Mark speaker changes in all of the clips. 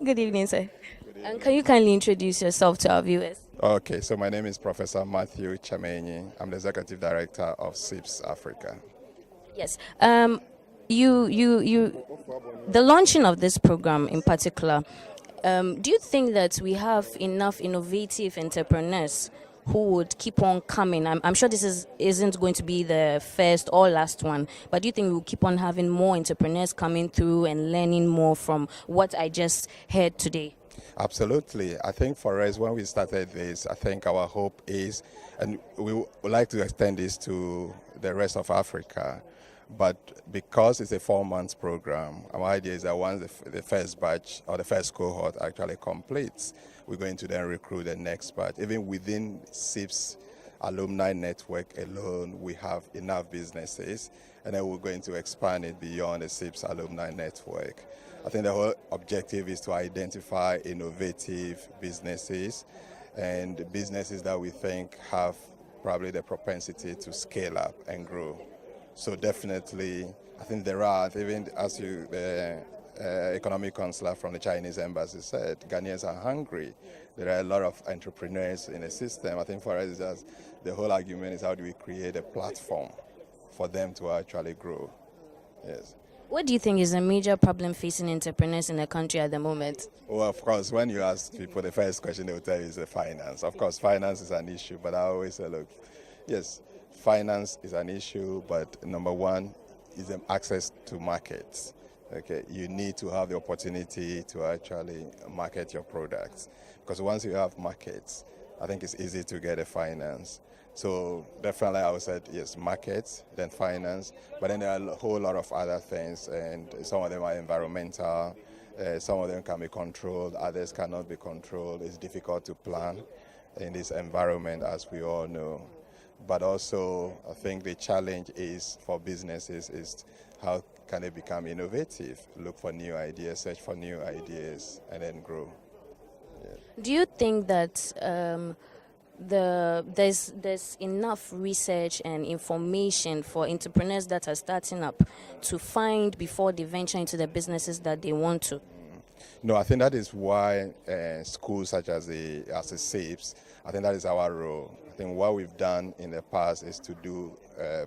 Speaker 1: Good evening, sir. And can you kindly introduce yourself to our viewers?
Speaker 2: Okay, so my name is Professor Matthew Chamenyi. I'm the Executive Director of CEIBS Africa.
Speaker 1: Yes. The launching of this program in particular, do you think that we have enough innovative entrepreneurs who would keep on coming? I'm sure isn't going to be the first or last one, but do you think we'll keep on having more entrepreneurs coming through and learning more from what I just heard today?
Speaker 2: Absolutely. I think for us, when we started this, I think our hope is, and we would like to extend this to the rest of Africa, but because it's a 4 month program, our idea is that once the first batch or the first cohort actually completes, we're going to then recruit the next batch. Even within CEIBS alumni network alone, we have enough businesses, and then we're going to expand it beyond the CEIBS alumni network. I think the whole objective is to identify innovative businesses and businesses that we think have probably the propensity to scale up and grow. So definitely, I think there are, even as the economic counselor from the Chinese embassy said, Ghanaians are hungry. There are a lot of entrepreneurs in the system. I think for us, just the whole argument is how do we create a platform for them to actually grow. Yes.
Speaker 1: What do you think is a major problem facing entrepreneurs in the country at the moment?
Speaker 2: Well, of course, when you ask people, the first question they will tell you is the finance. Of course, finance is an issue, but I always say, look, yes, finance is an issue, but number one is the access to markets. Okay, you need to have the opportunity to actually market your products, because once you have markets, I think it's easy to get a finance. So definitely I would say yes, markets, then finance, but then there are a whole lot of other things, and some of them are environmental, some of them can be controlled, others cannot be controlled. It's difficult to plan in this environment, as we all know. But also, I think the challenge is for businesses is how can they become innovative, look for new ideas, search for new ideas, and then grow. Yeah.
Speaker 1: Do you think that there's enough research and information for entrepreneurs that are starting up to find before they venture into the businesses that they want to?
Speaker 2: No, I think that is why schools such as the CEIBS, I think that is our role. I think what we've done in the past is to do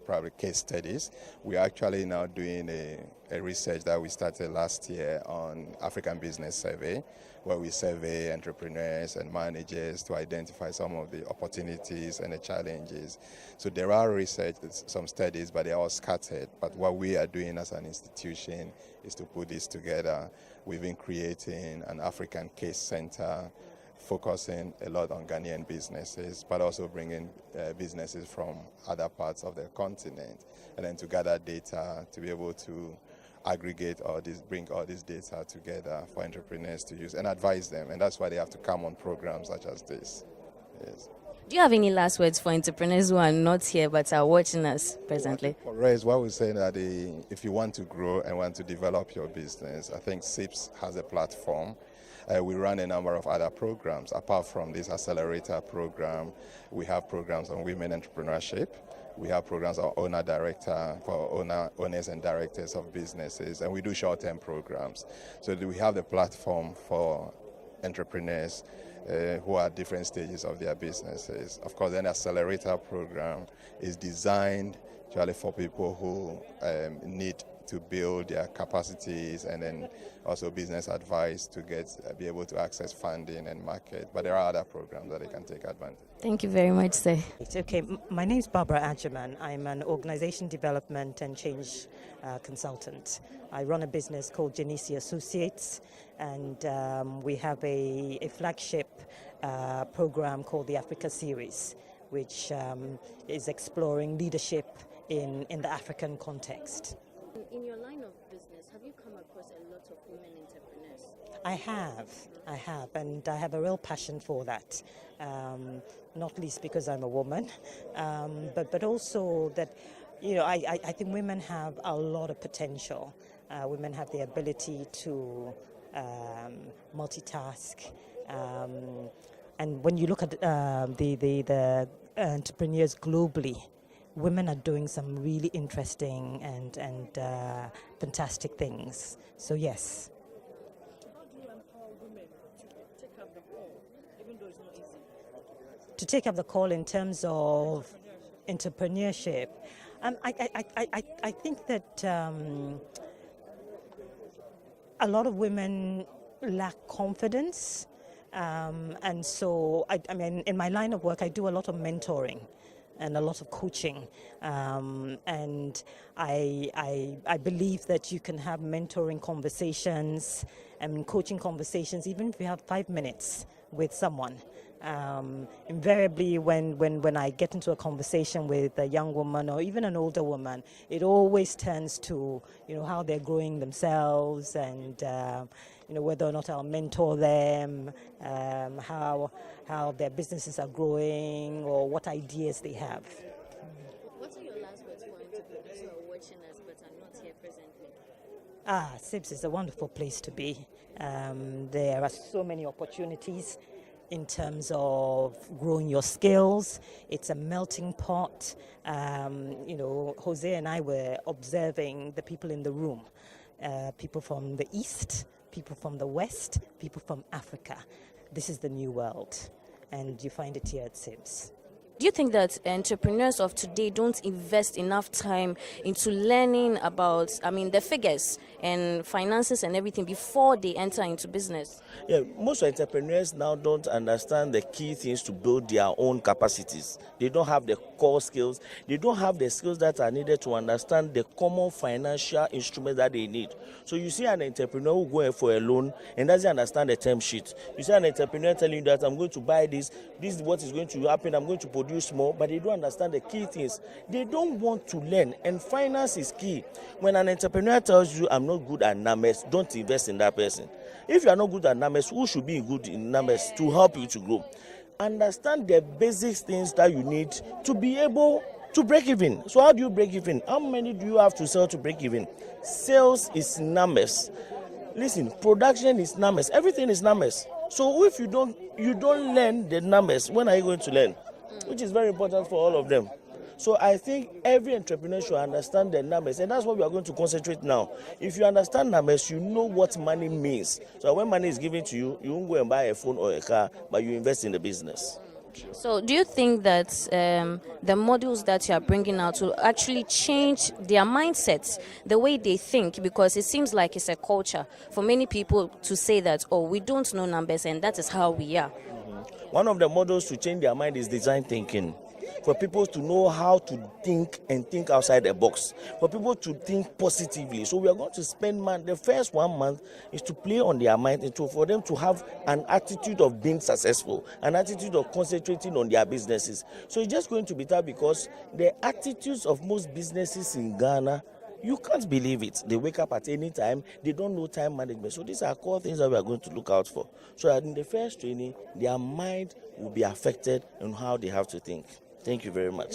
Speaker 2: probably case studies. We're actually now doing a research that we started last year on African Business Survey, where we survey entrepreneurs and managers to identify some of the opportunities and the challenges. So there are research, some studies, but they're all scattered. But what we are doing as an institution is to put this together. We've been creating an African case center, focusing a lot on Ghanaian businesses, but also bringing businesses from other parts of the continent, and then to gather data to be able to aggregate all this, bring all this data together for entrepreneurs to use and advise them. And that's why they have to come on programs such as this. Yes.
Speaker 1: Do you have any last words for entrepreneurs who are not here but are watching us presently?
Speaker 2: For us, what we're saying that if you want to grow and want to develop your business, I think CEIBS has a platform. We run a number of other programs. Apart from this Accelerator program, we have programs on women entrepreneurship. We have programs on owner director for owners and directors of businesses, and we do short-term programs. So we have the platform for entrepreneurs who are at different stages of their businesses. Of course, the Accelerator program is designed actually for people who need to build their capacities, and then also business advice to be able to access funding and market. But there are other programs that they can take advantage.
Speaker 1: Thank you very much, sir.
Speaker 3: Okay, my name is Barbara Adjaman. I'm an organization development and change consultant. I run a business called Genesi Associates, and we have a flagship program called the Africa Series, which is exploring leadership in the African context.
Speaker 1: In your line of business, have you come across a lot of women entrepreneurs?
Speaker 3: I have, and I have a real passion for that. Not least because I'm a woman, but also that, I think women have a lot of potential. Women have the ability to multitask, and when you look at the entrepreneurs globally, women are doing some really interesting and fantastic things. So yes.
Speaker 4: How do you empower
Speaker 3: women to take up the call, even though it's not easy? To take up the call in terms of entrepreneurship, I think that a lot of women lack confidence. And so, I mean, in my line of work, I do a lot of mentoring and a lot of coaching. And I believe that you can have mentoring conversations and coaching conversations, even if you have 5 minutes with someone. Invariably, when I get into a conversation with a young woman or even an older woman, it always turns to, how they're growing themselves and, whether or not I'll mentor them, how their businesses are growing or what ideas they have.
Speaker 1: What are your last words for entrepreneurs who are watching us but are not here presently?
Speaker 3: CEIBS is a wonderful place to be. There are so many opportunities in terms of growing your skills. It's a melting pot. Jose and I were observing the people in the room, people from the East, people from the West, people from Africa. This is the new world, and you find it here at CEIBS.
Speaker 1: Do you think that entrepreneurs of today don't invest enough time into learning about, the figures and finances and everything before they enter into business?
Speaker 4: Yeah, most entrepreneurs now don't understand the key things to build their own capacities. They don't have the core skills. They don't have the skills that are needed to understand the common financial instruments that they need. So you see an entrepreneur who goes for a loan and doesn't understand the term sheet. You see an entrepreneur telling you that I'm going to buy this is what is going to happen, I'm going to produce more, but they don't understand the key things. They don't want to learn, and finance is key. When an entrepreneur tells you, I'm not good at numbers, don't invest in that person. If you are not good at numbers, who should be good in numbers to help you to grow? Understand the basic things that you need to be able to break even. So how do you break even? How many do you have to sell to break even? Sales is numbers. Listen, production is numbers. Everything is numbers. So if you don't learn the numbers, when are you going to learn? Which is very important for all of them. So I think every entrepreneur should understand the numbers, and that's what we are going to concentrate now. If you understand numbers, you know what money means. So when money is given to you, you won't go and buy a phone or a car, but you invest in the business.
Speaker 1: So do you think that the models that you are bringing out will actually change their mindsets, the way they think? Because it seems like it's a culture for many people to say that, we don't know numbers and that is how we are.
Speaker 4: One of the models to change their mind is design thinking. For people to know how to think and think outside the box. For people to think positively. So we are going to spend the first 1 month is to play on their mind and for them to have an attitude of being successful, an attitude of concentrating on their businesses. So it's just going to be tough because the attitudes of most businesses in Ghana, you can't believe it. They wake up at any time. They don't know time management. So these are core things that we are going to look out for. So that in the first training, their mind will be affected on how they have to think. Thank you very much.